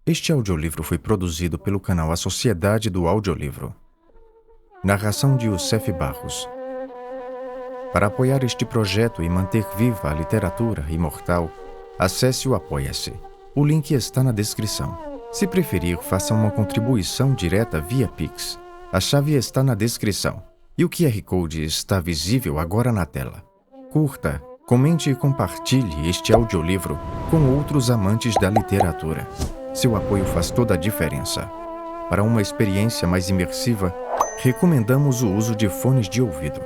Este audiolivro foi produzido pelo canal A Sociedade do Audiolivro. Narração de Youssef Barros. Para apoiar este projeto e manter viva a literatura imortal, acesse o Apoia-se. O link está na descrição. Se preferir, faça uma contribuição direta via Pix. A chave está na descrição. E o QR Code está visível agora na tela. Curta, comente e compartilhe este audiolivro com outros amantes da literatura. Seu apoio faz toda a diferença. Para uma experiência mais imersiva, recomendamos o uso de fones de ouvido.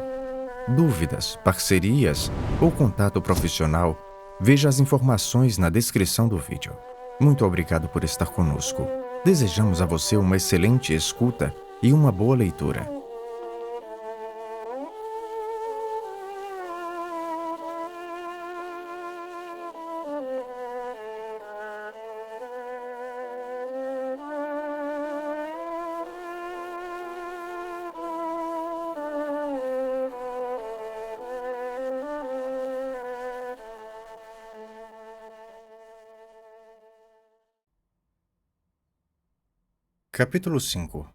Dúvidas, parcerias ou contato profissional, veja as informações na descrição do vídeo. Muito obrigado por estar conosco. Desejamos a você uma excelente escuta e uma boa leitura. Capítulo 5.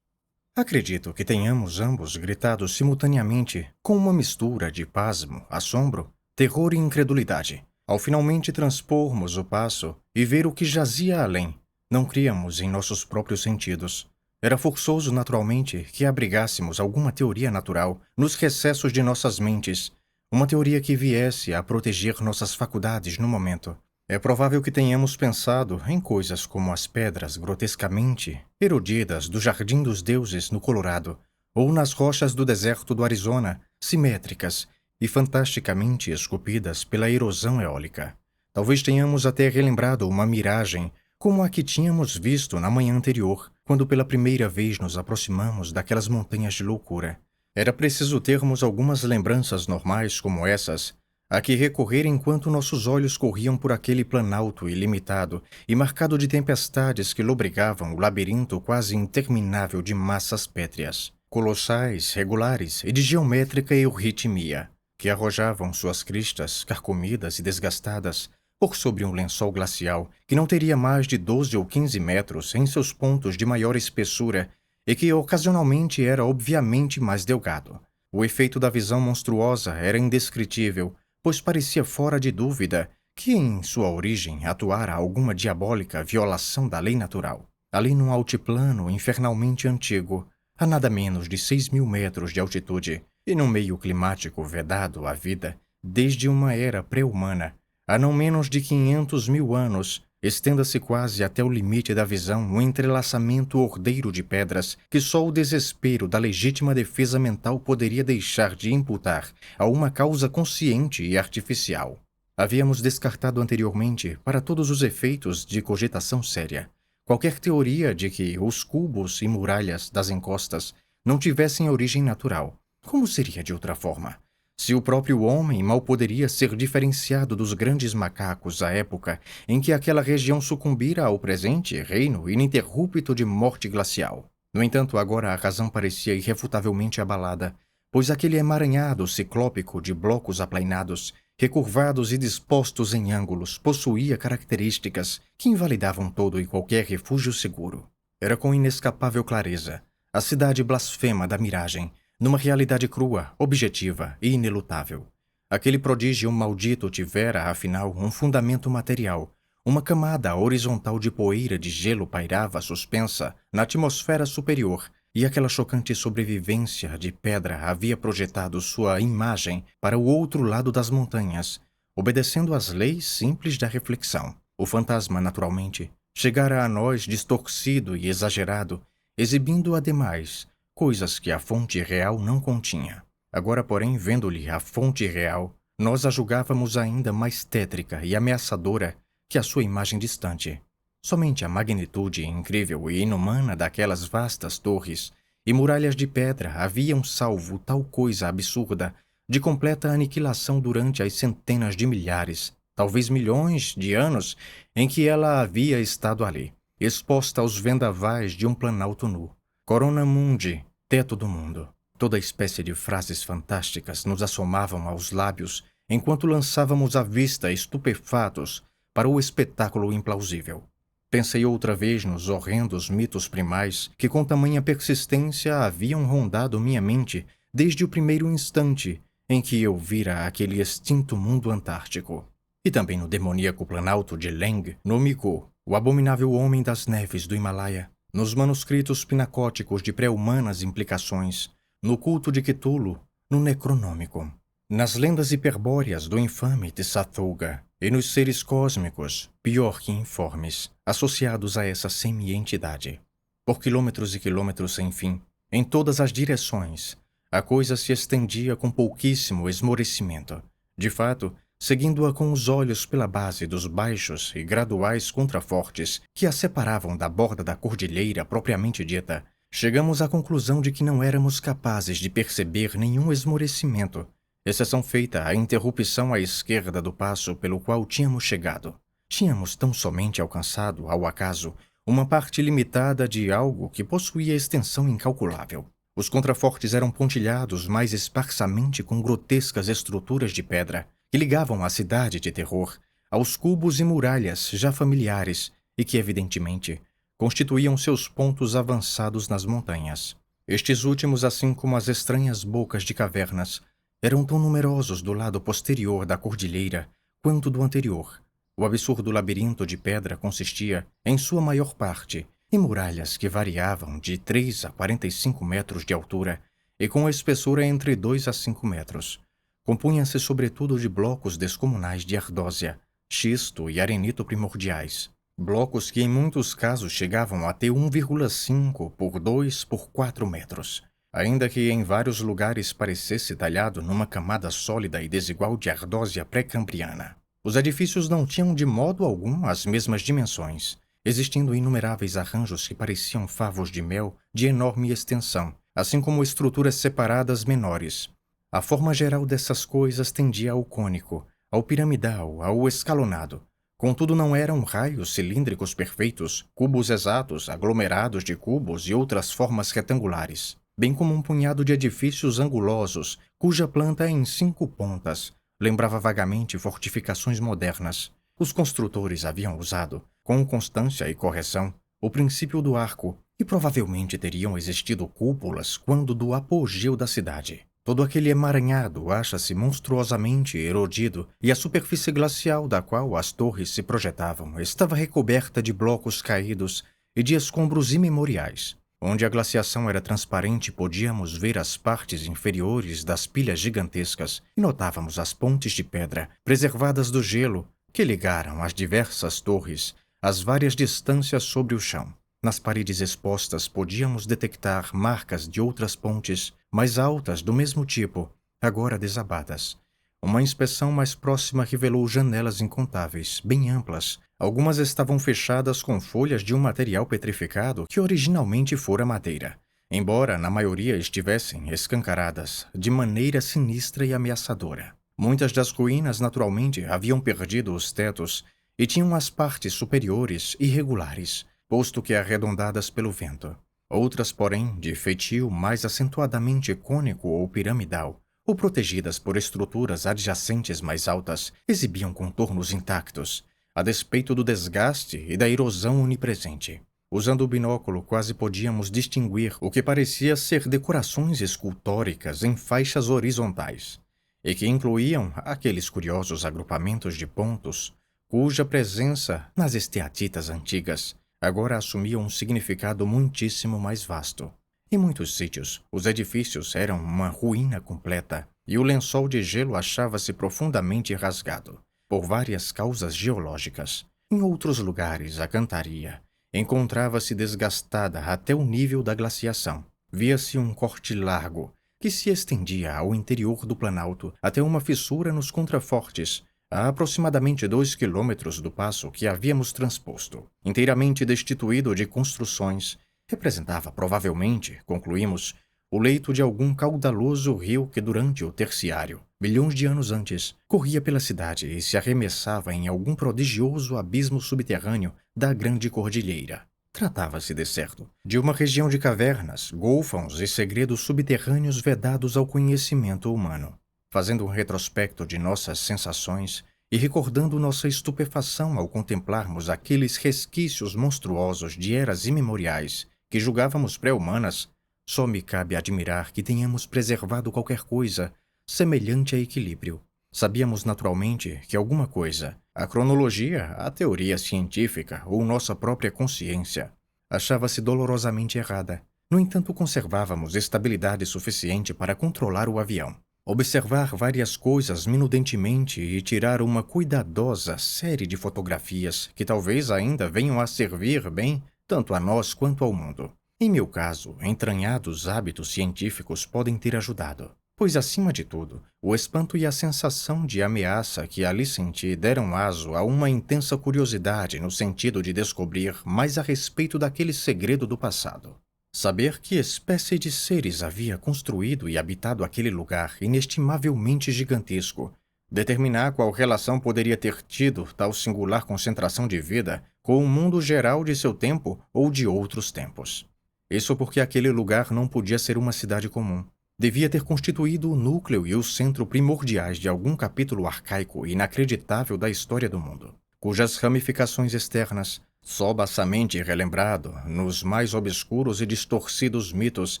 Acredito que tenhamos ambos gritado simultaneamente, com uma mistura de pasmo, assombro, terror e incredulidade. Ao finalmente transpormos o passo e ver o que jazia além, não criamos em nossos próprios sentidos. Era forçoso, naturalmente, que abrigássemos alguma teoria natural nos recessos de nossas mentes, uma teoria que viesse a proteger nossas faculdades no momento. É provável que tenhamos pensado em coisas como as pedras grotescamente erodidas do Jardim dos Deuses no Colorado, ou nas rochas do deserto do Arizona, simétricas e fantasticamente esculpidas pela erosão eólica. Talvez tenhamos até relembrado uma miragem como a que tínhamos visto na manhã anterior, quando pela primeira vez nos aproximamos daquelas montanhas de loucura. Era preciso termos algumas lembranças normais como essas, a que recorrer enquanto nossos olhos corriam por aquele planalto ilimitado e marcado de tempestades que lobrigavam o labirinto quase interminável de massas pétreas, colossais, regulares e de geométrica euritmia, que arrojavam suas cristas, carcomidas e desgastadas, por sobre um lençol glacial que não teria mais de 12 ou 15 metros em seus pontos de maior espessura e que ocasionalmente era obviamente mais delgado. O efeito da visão monstruosa era indescritível, pois parecia fora de dúvida que em sua origem atuara alguma diabólica violação da lei natural. Ali num altiplano infernalmente antigo, a nada menos de 6.000 metros de altitude, e num meio climático vedado à vida desde uma era pré-humana, a não menos de 500.000 anos, estenda-se quase até o limite da visão um entrelaçamento ordeiro de pedras que só o desespero da legítima defesa mental poderia deixar de imputar a uma causa consciente e artificial. Havíamos descartado anteriormente, para todos os efeitos de cogitação séria, qualquer teoria de que os cubos e muralhas das encostas não tivessem origem natural. Como seria de outra forma? Se o próprio homem mal poderia ser diferenciado dos grandes macacos à época em que aquela região sucumbira ao presente reino ininterrupto de morte glacial. No entanto, agora a razão parecia irrefutavelmente abalada, pois aquele emaranhado ciclópico de blocos aplainados, recurvados e dispostos em ângulos, possuía características que invalidavam todo e qualquer refúgio seguro. Era com inescapável clareza a cidade blasfema da miragem, numa realidade crua, objetiva e inelutável. Aquele prodígio maldito tivera, afinal, um fundamento material. Uma camada horizontal de poeira de gelo pairava suspensa na atmosfera superior, e aquela chocante sobrevivência de pedra havia projetado sua imagem para o outro lado das montanhas, obedecendo às leis simples da reflexão. O fantasma, naturalmente, chegara a nós distorcido e exagerado, exibindo ademais coisas que a fonte real não continha. Agora, porém, vendo-lhe a fonte real, nós a julgávamos ainda mais tétrica e ameaçadora que a sua imagem distante. Somente a magnitude incrível e inumana daquelas vastas torres e muralhas de pedra haviam salvo tal coisa absurda de completa aniquilação durante as centenas de milhares, talvez milhões de anos em que ela havia estado ali, exposta aos vendavais de um planalto nu. Corona mundi, teto do mundo. Toda espécie de frases fantásticas nos assomavam aos lábios enquanto lançávamos à vista estupefatos para o espetáculo implausível. Pensei outra vez nos horrendos mitos primais que com tamanha persistência haviam rondado minha mente desde o primeiro instante em que eu vira aquele extinto mundo antártico. E também no demoníaco planalto de Leng, no Mico, o abominável homem das neves do Himalaia, nos manuscritos pinacóticos de pré-humanas implicações, no culto de Cthulhu, no Necronômico, nas lendas hiperbóreas do infame Tsathoga e nos seres cósmicos, pior que informes, associados a essa semi-entidade. Por quilômetros e quilômetros sem fim, em todas as direções, a coisa se estendia com pouquíssimo esmorecimento. De fato, seguindo-a com os olhos pela base dos baixos e graduais contrafortes que a separavam da borda da cordilheira propriamente dita, chegamos à conclusão de que não éramos capazes de perceber nenhum esmorecimento, exceção feita à interrupção à esquerda do passo pelo qual tínhamos chegado. Tínhamos tão somente alcançado, ao acaso, uma parte limitada de algo que possuía extensão incalculável. Os contrafortes eram pontilhados mais esparsamente com grotescas estruturas de pedra que ligavam a cidade de terror aos cubos e muralhas já familiares e que, evidentemente, constituíam seus pontos avançados nas montanhas. Estes últimos, assim como as estranhas bocas de cavernas, eram tão numerosos do lado posterior da cordilheira quanto do anterior. O absurdo labirinto de pedra consistia, em sua maior parte, em muralhas que variavam de 3 a 45 metros de altura e com espessura entre 2 a 5 metros. Compunham-se sobretudo de blocos descomunais de ardósia, xisto e arenito primordiais. Blocos que em muitos casos chegavam a ter 1,5 por 2 por 4 metros. Ainda que em vários lugares parecesse talhado numa camada sólida e desigual de ardósia pré-cambriana. Os edifícios não tinham de modo algum as mesmas dimensões, existindo inumeráveis arranjos que pareciam favos de mel de enorme extensão, assim como estruturas separadas menores. A forma geral dessas coisas tendia ao cônico, ao piramidal, ao escalonado. Contudo, não eram raios cilíndricos perfeitos, cubos exatos, aglomerados de cubos e outras formas retangulares, bem como um punhado de edifícios angulosos, cuja planta em 5 pontas lembrava vagamente fortificações modernas. Os construtores haviam usado, com constância e correção, o princípio do arco, e provavelmente teriam existido cúpulas quando do apogeu da cidade. Todo aquele emaranhado acha-se monstruosamente erodido e a superfície glacial da qual as torres se projetavam estava recoberta de blocos caídos e de escombros imemoriais. Onde a glaciação era transparente, podíamos ver as partes inferiores das pilhas gigantescas e notávamos as pontes de pedra preservadas do gelo que ligaram as diversas torres às várias distâncias sobre o chão. Nas paredes expostas podíamos detectar marcas de outras pontes mais altas do mesmo tipo, agora desabadas. Uma inspeção mais próxima revelou janelas incontáveis, bem amplas. Algumas estavam fechadas com folhas de um material petrificado que originalmente fora madeira, embora na maioria estivessem escancaradas de maneira sinistra e ameaçadora. Muitas das ruínas, naturalmente, haviam perdido os tetos e tinham as partes superiores irregulares, posto que arredondadas pelo vento. Outras, porém, de feitio mais acentuadamente cônico ou piramidal, ou protegidas por estruturas adjacentes mais altas, exibiam contornos intactos, a despeito do desgaste e da erosão onipresente. Usando o binóculo, quase podíamos distinguir o que parecia ser decorações escultóricas em faixas horizontais, e que incluíam aqueles curiosos agrupamentos de pontos, cuja presença, nas esteatitas antigas, agora assumia um significado muitíssimo mais vasto. Em muitos sítios, os edifícios eram uma ruína completa, e o lençol de gelo achava-se profundamente rasgado, por várias causas geológicas. Em outros lugares, a cantaria encontrava-se desgastada até o nível da glaciação. Via-se um corte largo, que se estendia ao interior do planalto até uma fissura nos contrafortes, a aproximadamente 2 quilômetros do passo que havíamos transposto. Inteiramente destituído de construções, representava provavelmente, concluímos, o leito de algum caudaloso rio que durante o terciário, milhões de anos antes, corria pela cidade e se arremessava em algum prodigioso abismo subterrâneo da grande cordilheira. Tratava-se, de certo, de uma região de cavernas, golfos e segredos subterrâneos vedados ao conhecimento humano. Fazendo um retrospecto de nossas sensações e recordando nossa estupefação ao contemplarmos aqueles resquícios monstruosos de eras imemoriais que julgávamos pré-humanas, só me cabe admirar que tenhamos preservado qualquer coisa semelhante a equilíbrio. Sabíamos naturalmente que alguma coisa, a cronologia, a teoria científica ou nossa própria consciência, achava-se dolorosamente errada. No entanto, conservávamos estabilidade suficiente para controlar o avião, observar várias coisas minudentemente e tirar uma cuidadosa série de fotografias que talvez ainda venham a servir bem tanto a nós quanto ao mundo. Em meu caso, entranhados hábitos científicos podem ter ajudado, pois, acima de tudo, o espanto e a sensação de ameaça que ali senti deram aso a uma intensa curiosidade no sentido de descobrir mais a respeito daquele segredo do passado. Saber que espécie de seres havia construído e habitado aquele lugar inestimavelmente gigantesco, determinar qual relação poderia ter tido tal singular concentração de vida com o mundo geral de seu tempo ou de outros tempos. Isso porque aquele lugar não podia ser uma cidade comum. Devia ter constituído o núcleo e o centro primordiais de algum capítulo arcaico e inacreditável da história do mundo, cujas ramificações externas, só baçamente relembrado nos mais obscuros e distorcidos mitos,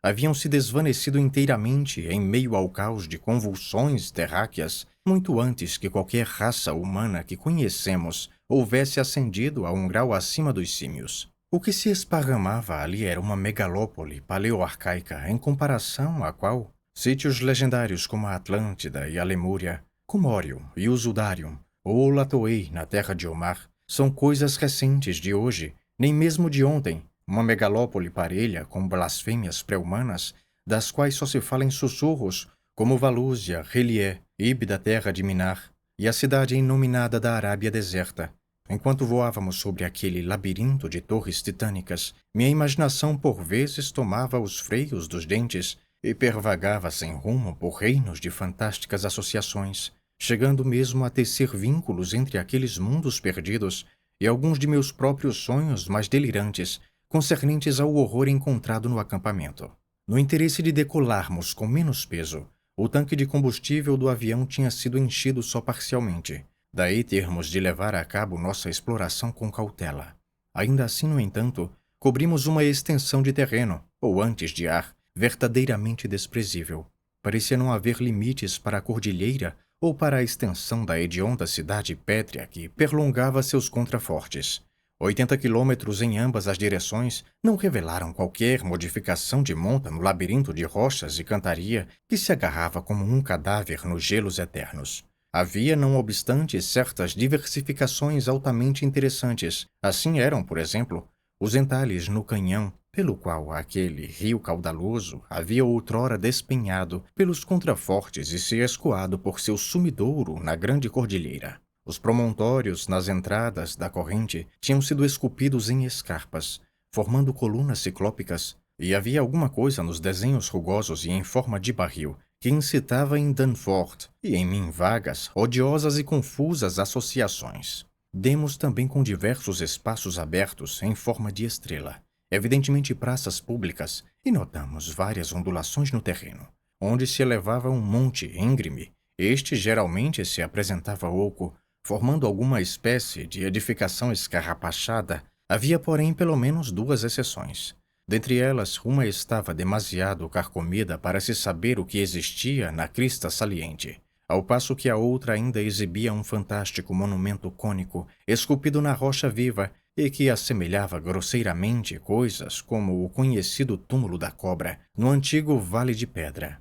haviam se desvanecido inteiramente em meio ao caos de convulsões terráqueas, muito antes que qualquer raça humana que conhecemos houvesse ascendido a um grau acima dos símios. O que se esparramava ali era uma megalópole paleoarcaica em comparação à qual sítios legendários como a Atlântida e a Lemúria, Comório e o Zudarium, ou Latoei na terra de Omar, são coisas recentes de hoje, nem mesmo de ontem, uma megalópole parelha com blasfêmias pré-humanas, das quais só se fala em sussurros, como Valúzia, Relié, Ib da terra de Minar, e a cidade inominada da Arábia deserta. Enquanto voávamos sobre aquele labirinto de torres titânicas, minha imaginação por vezes tomava os freios dos dentes e pervagava sem rumo por reinos de fantásticas associações, chegando mesmo a tecer vínculos entre aqueles mundos perdidos e alguns de meus próprios sonhos mais delirantes, concernentes ao horror encontrado no acampamento. No interesse de decolarmos com menos peso, o tanque de combustível do avião tinha sido enchido só parcialmente. Daí termos de levar a cabo nossa exploração com cautela. Ainda assim, no entanto, cobrimos uma extensão de terreno, ou antes de ar, verdadeiramente desprezível. Parecia não haver limites para a cordilheira ou para a extensão da hedionda cidade pétrea que perlongava seus contrafortes. 80 quilômetros em ambas as direções não revelaram qualquer modificação de monta no labirinto de rochas e cantaria que se agarrava como um cadáver nos gelos eternos. Havia, não obstante, certas diversificações altamente interessantes. Assim eram, por exemplo, os entalhes no canhão, pelo qual aquele rio caudaloso havia outrora despenhado pelos contrafortes e se escoado por seu sumidouro na grande cordilheira. Os promontórios nas entradas da corrente tinham sido esculpidos em escarpas, formando colunas ciclópicas, e havia alguma coisa nos desenhos rugosos e em forma de barril que incitava em Danforth e em mim vagas, odiosas e confusas associações. Demos também com diversos espaços abertos em forma de estrela, evidentemente praças públicas, e notamos várias ondulações no terreno, onde se elevava um monte íngreme. Este geralmente se apresentava oco, formando alguma espécie de edificação escarrapachada. Havia, porém, pelo menos duas exceções. Dentre elas, uma estava demasiado carcomida para se saber o que existia na crista saliente, ao passo que a outra ainda exibia um fantástico monumento cônico, esculpido na rocha viva, e que assemelhava grosseiramente coisas como o conhecido túmulo da cobra, no antigo Vale de Pedra.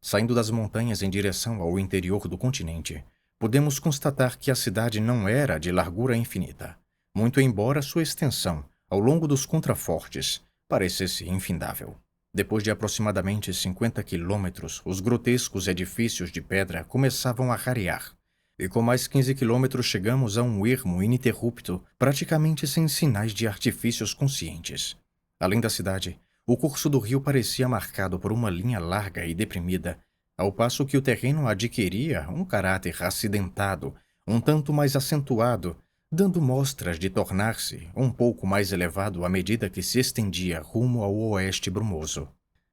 Saindo das montanhas em direção ao interior do continente, podemos constatar que a cidade não era de largura infinita, muito embora sua extensão, ao longo dos contrafortes, parecesse infindável. Depois de aproximadamente 50 quilômetros, os grotescos edifícios de pedra começavam a rarear, e com mais 15 quilômetros chegamos a um ermo ininterrupto, praticamente sem sinais de artifícios conscientes. Além da cidade, o curso do rio parecia marcado por uma linha larga e deprimida, ao passo que o terreno adquiria um caráter acidentado, um tanto mais acentuado, dando mostras de tornar-se um pouco mais elevado à medida que se estendia rumo ao oeste brumoso.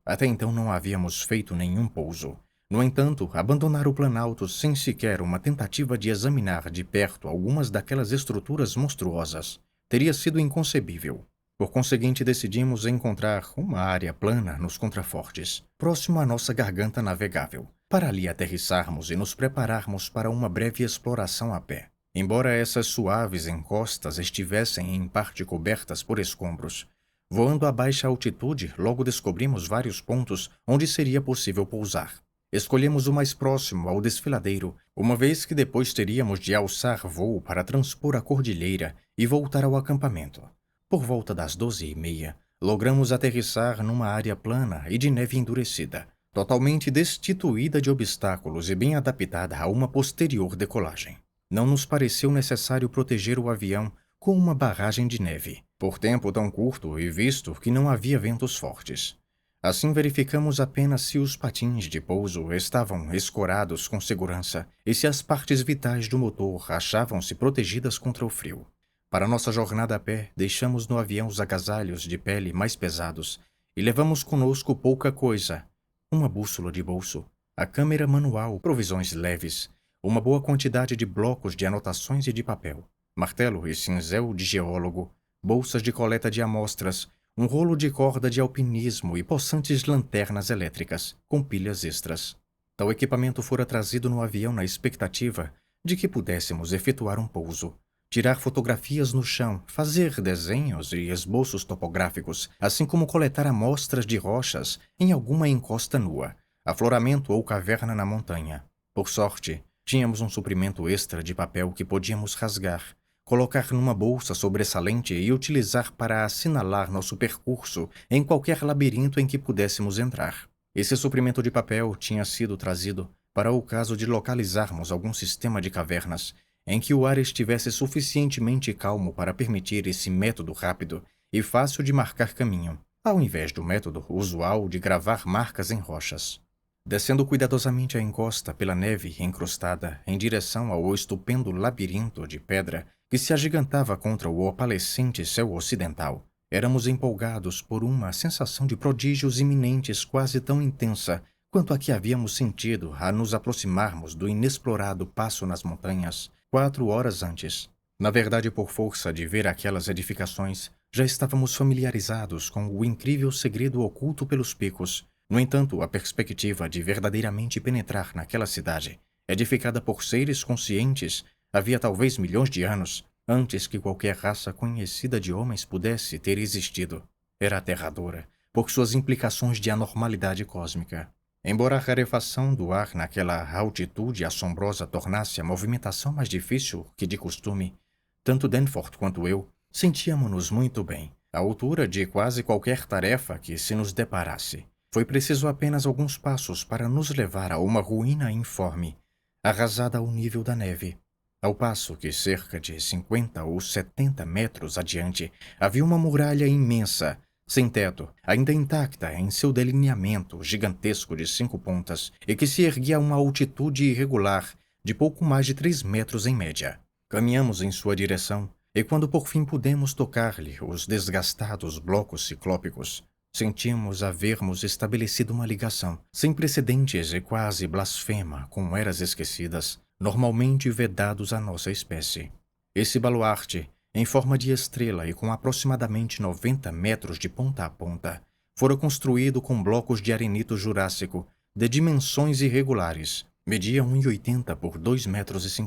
Até então não havíamos feito nenhum pouso, No entanto, abandonar o Planalto sem sequer uma tentativa de examinar de perto algumas daquelas estruturas monstruosas teria sido inconcebível. Por conseguinte, decidimos encontrar uma área plana nos contrafortes, próximo à nossa garganta navegável, para ali aterrissarmos e nos prepararmos para uma breve exploração a pé. Embora essas suaves encostas estivessem em parte cobertas por escombros, voando a baixa altitude, logo descobrimos vários pontos onde seria possível pousar. Escolhemos o mais próximo ao desfiladeiro, uma vez que depois teríamos de alçar voo para transpor a cordilheira e voltar ao acampamento. Por volta das 12h30, logramos aterrissar numa área plana e de neve endurecida, totalmente destituída de obstáculos e bem adaptada a uma posterior decolagem. Não nos pareceu necessário proteger o avião com uma barragem de neve, por tempo tão curto e visto que não havia ventos fortes. Assim verificamos apenas se os patins de pouso estavam escorados com segurança e se as partes vitais do motor achavam-se protegidas contra o frio. Para nossa jornada a pé, deixamos no avião os agasalhos de pele mais pesados e levamos conosco pouca coisa: uma bússola de bolso, a câmera manual, provisões leves, uma boa quantidade de blocos de anotações e de papel, martelo e cinzel de geólogo, bolsas de coleta de amostras, um rolo de corda de alpinismo e possantes lanternas elétricas, com pilhas extras. Tal equipamento fora trazido no avião na expectativa de que pudéssemos efetuar um pouso, tirar fotografias no chão, fazer desenhos e esboços topográficos, assim como coletar amostras de rochas em alguma encosta nua, afloramento ou caverna na montanha. Por sorte, tínhamos um suprimento extra de papel que podíamos rasgar, colocar numa bolsa sobressalente e utilizar para assinalar nosso percurso em qualquer labirinto em que pudéssemos entrar. Esse suprimento de papel tinha sido trazido para o caso de localizarmos algum sistema de cavernas em que o ar estivesse suficientemente calmo para permitir esse método rápido e fácil de marcar caminho, ao invés do método usual de gravar marcas em rochas. Descendo cuidadosamente a encosta pela neve encrustada em direção ao estupendo labirinto de pedra que se agigantava contra o opalescente céu ocidental, éramos empolgados por uma sensação de prodígios iminentes quase tão intensa quanto a que havíamos sentido a nos aproximarmos do inexplorado passo nas montanhas 4 horas antes. Na verdade, por força de ver aquelas edificações, já estávamos familiarizados com o incrível segredo oculto pelos picos. No entanto, a perspectiva de verdadeiramente penetrar naquela cidade, edificada por seres conscientes, havia talvez milhões de anos, antes que qualquer raça conhecida de homens pudesse ter existido, era aterradora, por suas implicações de anormalidade cósmica. Embora a rarefação do ar naquela altitude assombrosa tornasse a movimentação mais difícil que de costume, tanto Danforth quanto eu sentíamos-nos muito bem, à altura de quase qualquer tarefa que se nos deparasse. Foi preciso apenas alguns passos para nos levar a uma ruína informe, arrasada ao nível da neve. Ao passo que cerca de 50 ou 70 metros adiante havia uma muralha imensa, sem teto, ainda intacta em seu delineamento gigantesco de 5 pontas e que se erguia a uma altitude irregular de pouco mais de 3 metros em média. Caminhamos em sua direção e quando por fim pudemos tocar-lhe os desgastados blocos ciclópicos, sentimos havermos estabelecido uma ligação sem precedentes e quase blasfema com eras esquecidas, normalmente vedados à nossa espécie. Esse baluarte, em forma de estrela e com aproximadamente 90 metros de ponta a ponta, fora construído com blocos de arenito jurássico de dimensões irregulares, media 1,80 por 2,50 metros.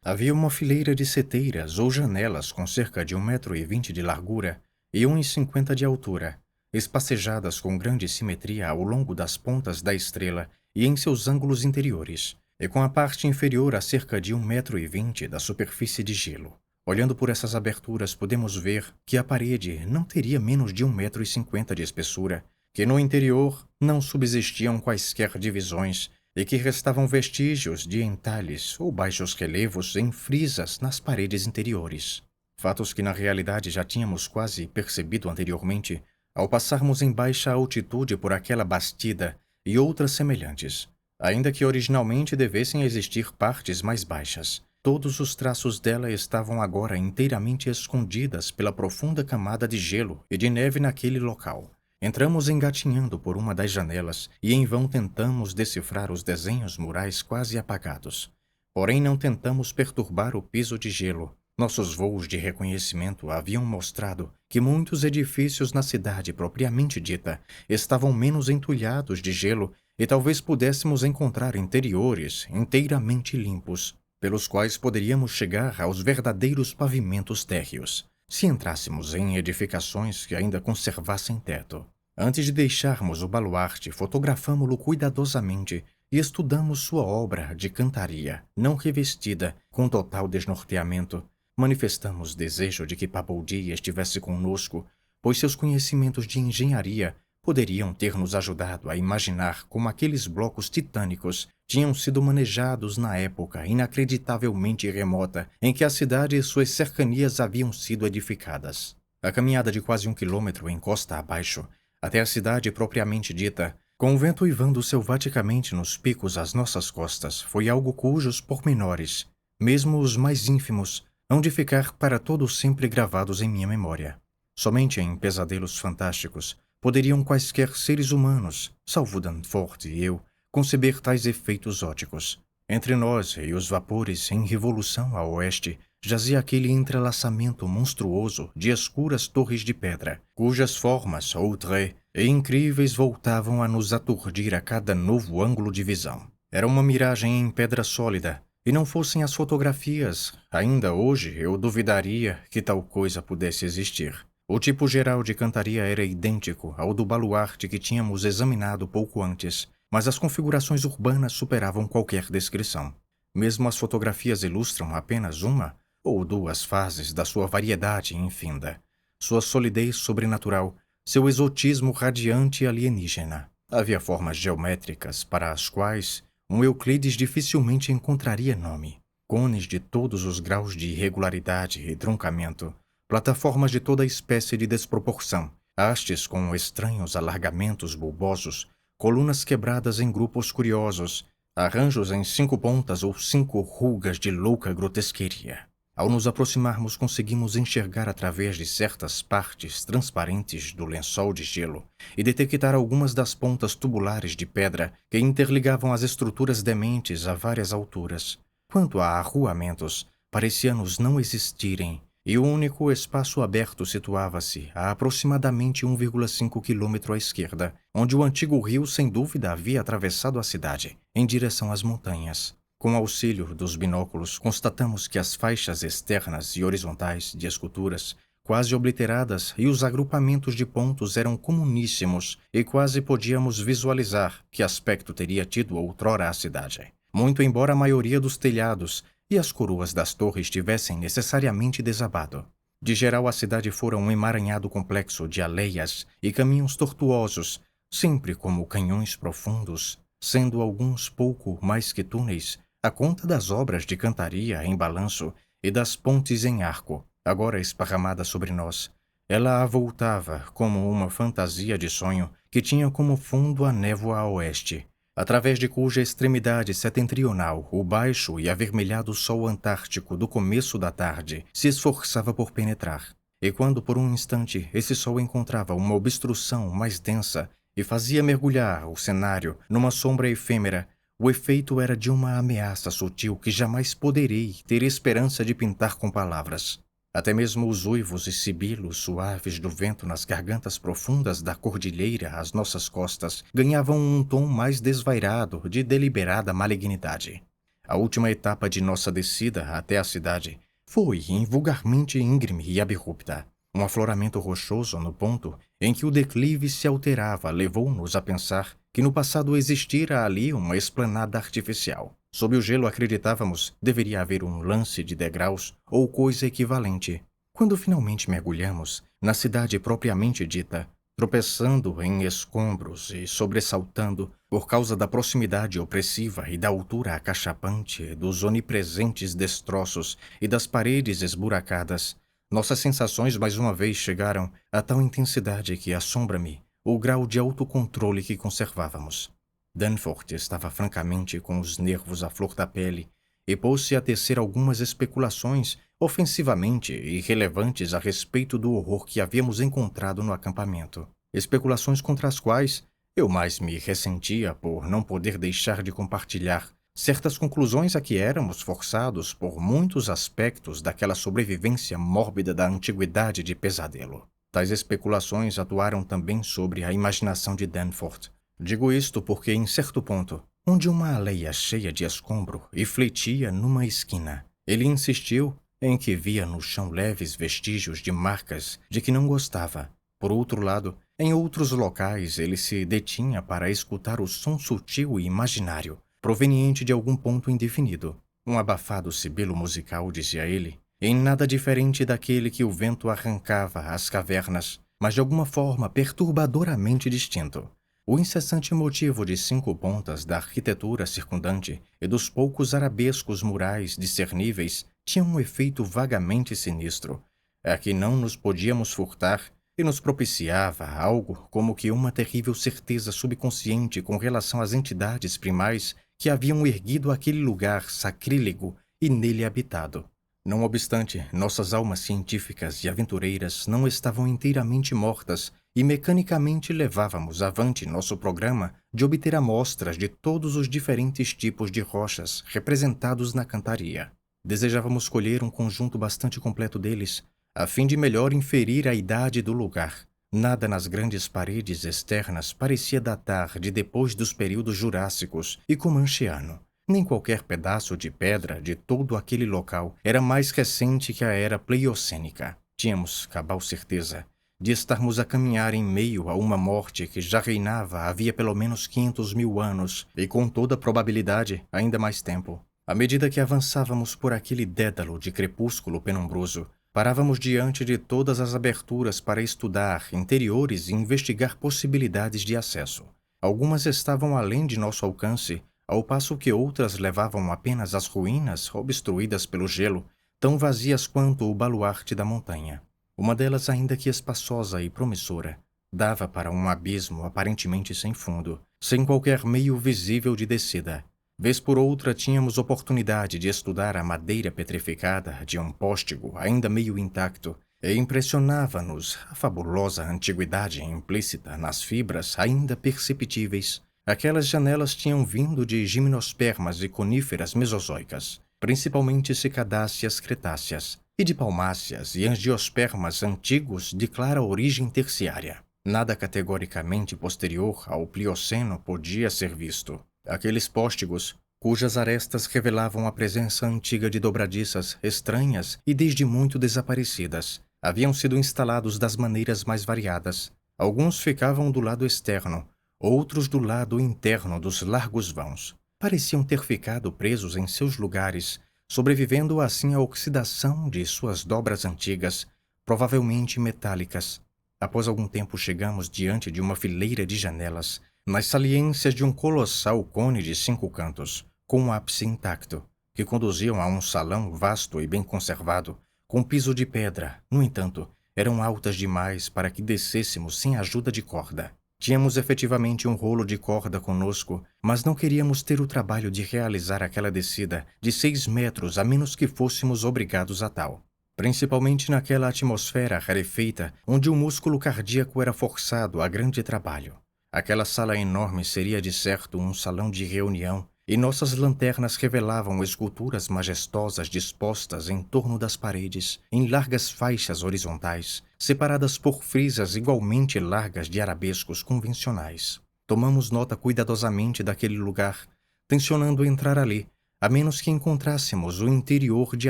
Havia uma fileira de seteiras ou janelas com cerca de 1,20 metro de largura e 1,50 de altura, espacejadas com grande simetria ao longo das pontas da estrela e em seus ângulos interiores, e com a parte inferior a cerca de 1,20 metro da superfície de gelo. Olhando por essas aberturas, podemos ver que a parede não teria menos de 1,50 metro de espessura, que no interior não subsistiam quaisquer divisões e que restavam vestígios de entalhes ou baixos relevos em frisas nas paredes interiores. Fatos que na realidade já tínhamos quase percebido anteriormente ao passarmos em baixa altitude por aquela bastida e outras semelhantes. Ainda que originalmente devessem existir partes mais baixas, todos os traços dela estavam agora inteiramente escondidas pela profunda camada de gelo e de neve naquele local, Entramos engatinhando por uma das janelas e em vão tentamos decifrar os desenhos murais quase apagados. Porém, não tentamos perturbar o piso de gelo. Nossos voos de reconhecimento haviam mostrado que muitos edifícios na cidade propriamente dita estavam menos entulhados de gelo e talvez pudéssemos encontrar interiores inteiramente limpos, pelos quais poderíamos chegar aos verdadeiros pavimentos térreos, se entrássemos em edificações que ainda conservassem teto. Antes de deixarmos o baluarte, fotografamo-lo cuidadosamente e estudamos sua obra de cantaria, não revestida, com total desnorteamento. Manifestamos desejo de que Papoudi estivesse conosco, pois seus conhecimentos de engenharia poderiam ter nos ajudado a imaginar como aqueles blocos titânicos tinham sido manejados na época inacreditavelmente remota em que a cidade e suas cercanias haviam sido edificadas. A caminhada de quase 1 quilômetro em costa abaixo, até a cidade propriamente dita, com o vento uivando selvaticamente nos picos às nossas costas, foi algo cujos pormenores, mesmo os mais ínfimos, hão de ficar para todo sempre gravados em minha memória. Somente em pesadelos fantásticos poderiam quaisquer seres humanos, salvo Danforth e eu, conceber tais efeitos óticos. Entre nós e os vapores em revolução a oeste, jazia aquele entrelaçamento monstruoso de escuras torres de pedra, cujas formas outrées e incríveis voltavam a nos aturdir a cada novo ângulo de visão. Era uma miragem em pedra sólida, e não fossem as fotografias, ainda hoje eu duvidaria que tal coisa pudesse existir. O tipo geral de cantaria era idêntico ao do baluarte que tínhamos examinado pouco antes, mas as configurações urbanas superavam qualquer descrição. Mesmo as fotografias ilustram apenas uma ou duas fases da sua variedade infinda, sua solidez sobrenatural, seu exotismo radiante e alienígena. Havia formas geométricas para as quais um Euclides dificilmente encontraria nome. Cones de todos os graus de irregularidade e truncamento, plataformas de toda espécie de desproporção, hastes com estranhos alargamentos bulbosos, colunas quebradas em grupos curiosos, arranjos em 5 pontas ou 5 rugas de louca grotesqueria. Ao nos aproximarmos, conseguimos enxergar através de certas partes transparentes do lençol de gelo e detectar algumas das pontas tubulares de pedra que interligavam as estruturas dementes a várias alturas. Quanto a arruamentos, parecia-nos não existirem, e o único espaço aberto situava-se a aproximadamente 1,5 quilômetro à esquerda, onde o antigo rio sem dúvida havia atravessado a cidade, em direção às montanhas. Com auxílio dos binóculos, constatamos que as faixas externas e horizontais de esculturas, quase obliteradas, e os agrupamentos de pontos eram comuníssimos e quase podíamos visualizar que aspecto teria tido outrora a cidade. Muito embora a maioria dos telhados e as coroas das torres tivessem necessariamente desabado. De geral, a cidade fora um emaranhado complexo de aleias e caminhos tortuosos, sempre como canhões profundos, sendo alguns pouco mais que túneis, a conta das obras de cantaria em balanço e das pontes em arco, agora esparramada sobre nós. Ela avultava como uma fantasia de sonho que tinha como fundo a névoa a oeste, através de cuja extremidade setentrional o baixo e avermelhado sol antártico do começo da tarde se esforçava por penetrar. E quando por um instante esse sol encontrava uma obstrução mais densa e fazia mergulhar o cenário numa sombra efêmera, o efeito era de uma ameaça sutil que jamais poderei ter esperança de pintar com palavras. Até mesmo os uivos e sibilos suaves do vento nas gargantas profundas da cordilheira às nossas costas ganhavam um tom mais desvairado de deliberada malignidade. A última etapa de nossa descida até a cidade foi invulgarmente íngreme e abrupta. Um afloramento rochoso no ponto em que o declive se alterava levou-nos a pensar que no passado existira ali uma esplanada artificial. Sob o gelo, acreditávamos, deveria haver um lance de degraus ou coisa equivalente. Quando finalmente mergulhamos na cidade propriamente dita, tropeçando em escombros e sobressaltando por causa da proximidade opressiva e da altura acachapante dos onipresentes destroços e das paredes esburacadas, nossas sensações mais uma vez chegaram a tal intensidade que assombra-me o grau de autocontrole que conservávamos. Danforth estava francamente com os nervos à flor da pele e pôs-se a tecer algumas especulações ofensivamente irrelevantes a respeito do horror que havíamos encontrado no acampamento. Especulações contra as quais eu mais me ressentia por não poder deixar de compartilhar certas conclusões a que éramos forçados por muitos aspectos daquela sobrevivência mórbida da antiguidade de Pesadelo. Tais especulações atuaram também sobre a imaginação de Danforth. Digo isto porque, em certo ponto, onde uma aleia cheia de escombro e fletia numa esquina, ele insistiu em que via no chão leves vestígios de marcas de que não gostava. Por outro lado, em outros locais ele se detinha para escutar o som sutil e imaginário, proveniente de algum ponto indefinido. Um abafado sibilo musical, dizia ele, em nada diferente daquele que o vento arrancava às cavernas, mas de alguma forma perturbadoramente distinto. O incessante motivo de 5 pontas da arquitetura circundante e dos poucos arabescos murais discerníveis tinha um efeito vagamente sinistro, a que não nos podíamos furtar, e nos propiciava algo como que uma terrível certeza subconsciente com relação às entidades primais que haviam erguido aquele lugar sacrílego e nele habitado. Não obstante, nossas almas científicas e aventureiras não estavam inteiramente mortas e mecanicamente levávamos avante nosso programa de obter amostras de todos os diferentes tipos de rochas representados na cantaria. Desejávamos colher um conjunto bastante completo deles, a fim de melhor inferir a idade do lugar. Nada nas grandes paredes externas parecia datar de depois dos períodos jurássicos e comanchiano. Nem qualquer pedaço de pedra de todo aquele local era mais recente que a era pleiocênica. Tínhamos cabal certeza de estarmos a caminhar em meio a uma morte que já reinava havia pelo menos 500.000 anos e, com toda probabilidade, ainda mais tempo. À medida que avançávamos por aquele dédalo de crepúsculo penumbroso, parávamos diante de todas as aberturas para estudar interiores e investigar possibilidades de acesso. Algumas estavam além de nosso alcance, ao passo que outras levavam apenas às ruínas obstruídas pelo gelo, tão vazias quanto o baluarte da montanha. Uma delas, ainda que espaçosa e promissora, dava para um abismo aparentemente sem fundo, sem qualquer meio visível de descida. Vez por outra tínhamos oportunidade de estudar a madeira petrificada de um póstigo ainda meio intacto, e impressionava-nos a fabulosa antiguidade implícita nas fibras ainda perceptíveis. Aquelas janelas tinham vindo de gimnospermas e coníferas mesozoicas, principalmente cicadáceas cretáceas, e de palmáceas e angiospermas antigos de clara origem terciária. Nada categoricamente posterior ao Plioceno podia ser visto. Aqueles póstigos, cujas arestas revelavam a presença antiga de dobradiças estranhas e desde muito desaparecidas, haviam sido instalados das maneiras mais variadas. Alguns ficavam do lado externo, outros do lado interno dos largos vãos. Pareciam ter ficado presos em seus lugares, sobrevivendo assim à oxidação de suas dobras antigas, provavelmente metálicas. Após algum tempo chegamos diante de uma fileira de janelas, nas saliências de um colossal cone de 5 cantos, com um ápice intacto, que conduziam a um salão vasto e bem conservado, com piso de pedra. No entanto, eram altas demais para que descêssemos sem ajuda de corda. Tínhamos efetivamente um rolo de corda conosco, mas não queríamos ter o trabalho de realizar aquela descida de 6 metros a menos que fôssemos obrigados a tal. Principalmente naquela atmosfera rarefeita onde o músculo cardíaco era forçado a grande trabalho. Aquela sala enorme seria de certo um salão de reunião, e nossas lanternas revelavam esculturas majestosas dispostas em torno das paredes, em largas faixas horizontais, separadas por frisas igualmente largas de arabescos convencionais. Tomamos nota cuidadosamente daquele lugar, tencionando entrar ali, a menos que encontrássemos o interior de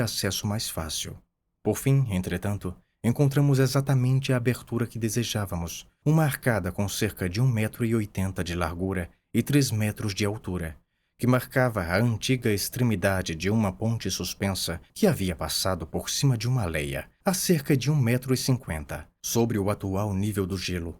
acesso mais fácil. Por fim, entretanto, encontramos exatamente a abertura que desejávamos, uma arcada com cerca de 1,80 m de largura e 3 metros de altura, que marcava a antiga extremidade de uma ponte suspensa que havia passado por cima de uma aleia, a cerca de 1,50 m, sobre o atual nível do gelo.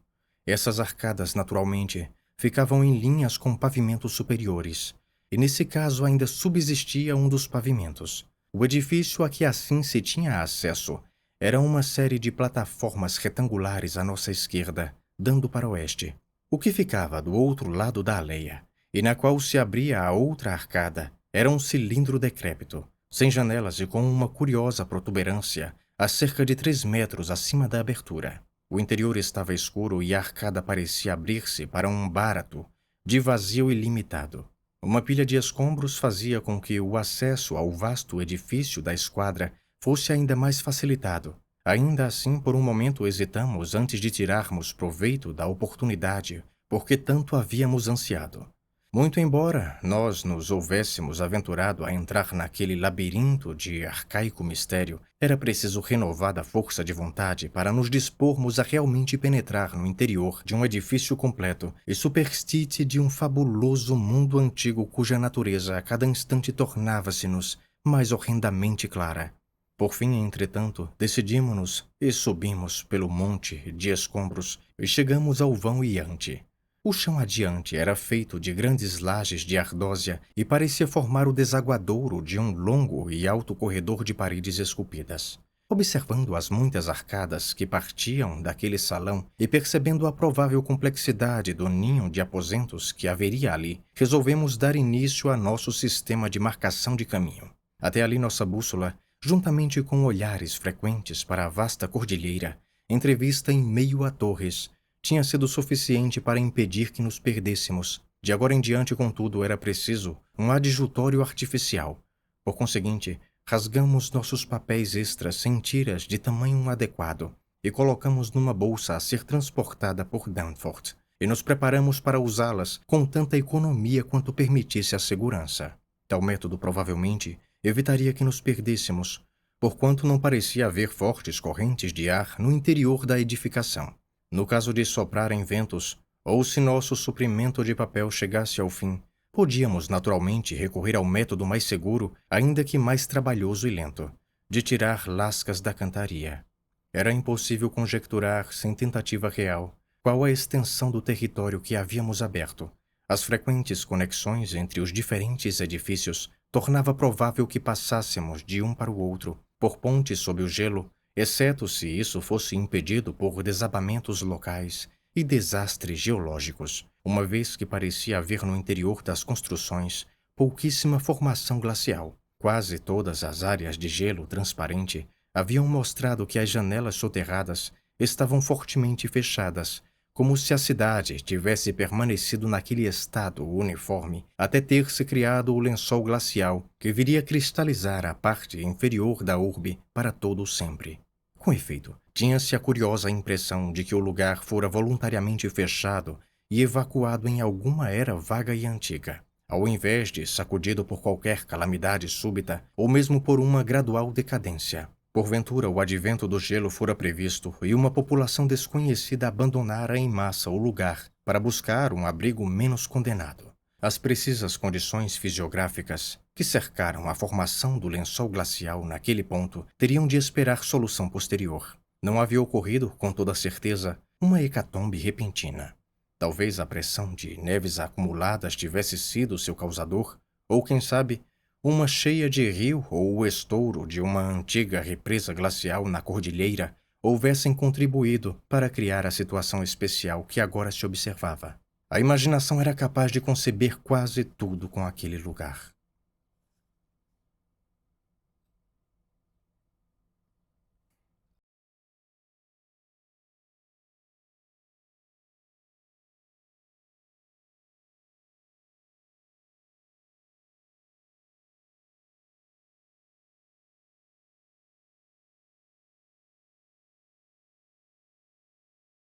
Essas arcadas, naturalmente, ficavam em linhas com pavimentos superiores, e nesse caso ainda subsistia um dos pavimentos. O edifício a que assim se tinha acesso era uma série de plataformas retangulares à nossa esquerda, dando para o oeste, o que ficava do outro lado da aleia, e na qual se abria a outra arcada, era um cilindro decrépito, sem janelas e com uma curiosa protuberância a cerca de 3 metros acima da abertura. O interior estava escuro e a arcada parecia abrir-se para um barato de vazio ilimitado. Uma pilha de escombros fazia com que o acesso ao vasto edifício da esquadra fosse ainda mais facilitado. Ainda assim, por um momento hesitamos antes de tirarmos proveito da oportunidade, porque tanto havíamos ansiado. Muito embora nós nos houvéssemos aventurado a entrar naquele labirinto de arcaico mistério, era preciso renovada força de vontade para nos dispormos a realmente penetrar no interior de um edifício completo e superstite de um fabuloso mundo antigo cuja natureza a cada instante tornava-se-nos mais horrendamente clara. Por fim, entretanto, decidimos-nos e subimos pelo monte de escombros e chegamos ao vão Iante. O chão adiante era feito de grandes lajes de ardósia e parecia formar o desaguadouro de um longo e alto corredor de paredes esculpidas. Observando as muitas arcadas que partiam daquele salão e percebendo a provável complexidade do ninho de aposentos que haveria ali, resolvemos dar início a nosso sistema de marcação de caminho. Até ali nossa bússola, juntamente com olhares frequentes para a vasta cordilheira, entrevista em meio a torres, tinha sido suficiente para impedir que nos perdêssemos. De agora em diante, contudo, era preciso um adjutório artificial. Por conseguinte, rasgamos nossos papéis extras sem tiras de tamanho adequado e colocamos numa bolsa a ser transportada por Danforth, e nos preparamos para usá-las com tanta economia quanto permitisse a segurança. Tal método provavelmente evitaria que nos perdêssemos, porquanto não parecia haver fortes correntes de ar no interior da edificação. No caso de soprarem ventos, ou se nosso suprimento de papel chegasse ao fim, podíamos naturalmente recorrer ao método mais seguro, ainda que mais trabalhoso e lento, de tirar lascas da cantaria. Era impossível conjecturar, sem tentativa real, qual a extensão do território que havíamos aberto. As frequentes conexões entre os diferentes edifícios tornava provável que passássemos de um para o outro, por pontes sob o gelo, exceto se isso fosse impedido por desabamentos locais e desastres geológicos, uma vez que parecia haver no interior das construções pouquíssima formação glacial. Quase todas as áreas de gelo transparente haviam mostrado que as janelas soterradas estavam fortemente fechadas, como se a cidade tivesse permanecido naquele estado uniforme até ter se criado o lençol glacial que viria cristalizar a parte inferior da urbe para todo o sempre. Com efeito, tinha-se a curiosa impressão de que o lugar fora voluntariamente fechado e evacuado em alguma era vaga e antiga, ao invés de sacudido por qualquer calamidade súbita ou mesmo por uma gradual decadência. Porventura, o advento do gelo fora previsto e uma população desconhecida abandonara em massa o lugar para buscar um abrigo menos condenado. As precisas condições fisiográficas que cercaram a formação do lençol glacial naquele ponto teriam de esperar solução posterior. Não havia ocorrido, com toda certeza, uma hecatombe repentina. Talvez a pressão de neves acumuladas tivesse sido seu causador, ou, quem sabe, uma cheia de rio ou o estouro de uma antiga represa glacial na cordilheira houvessem contribuído para criar a situação especial que agora se observava. A imaginação era capaz de conceber quase tudo com aquele lugar.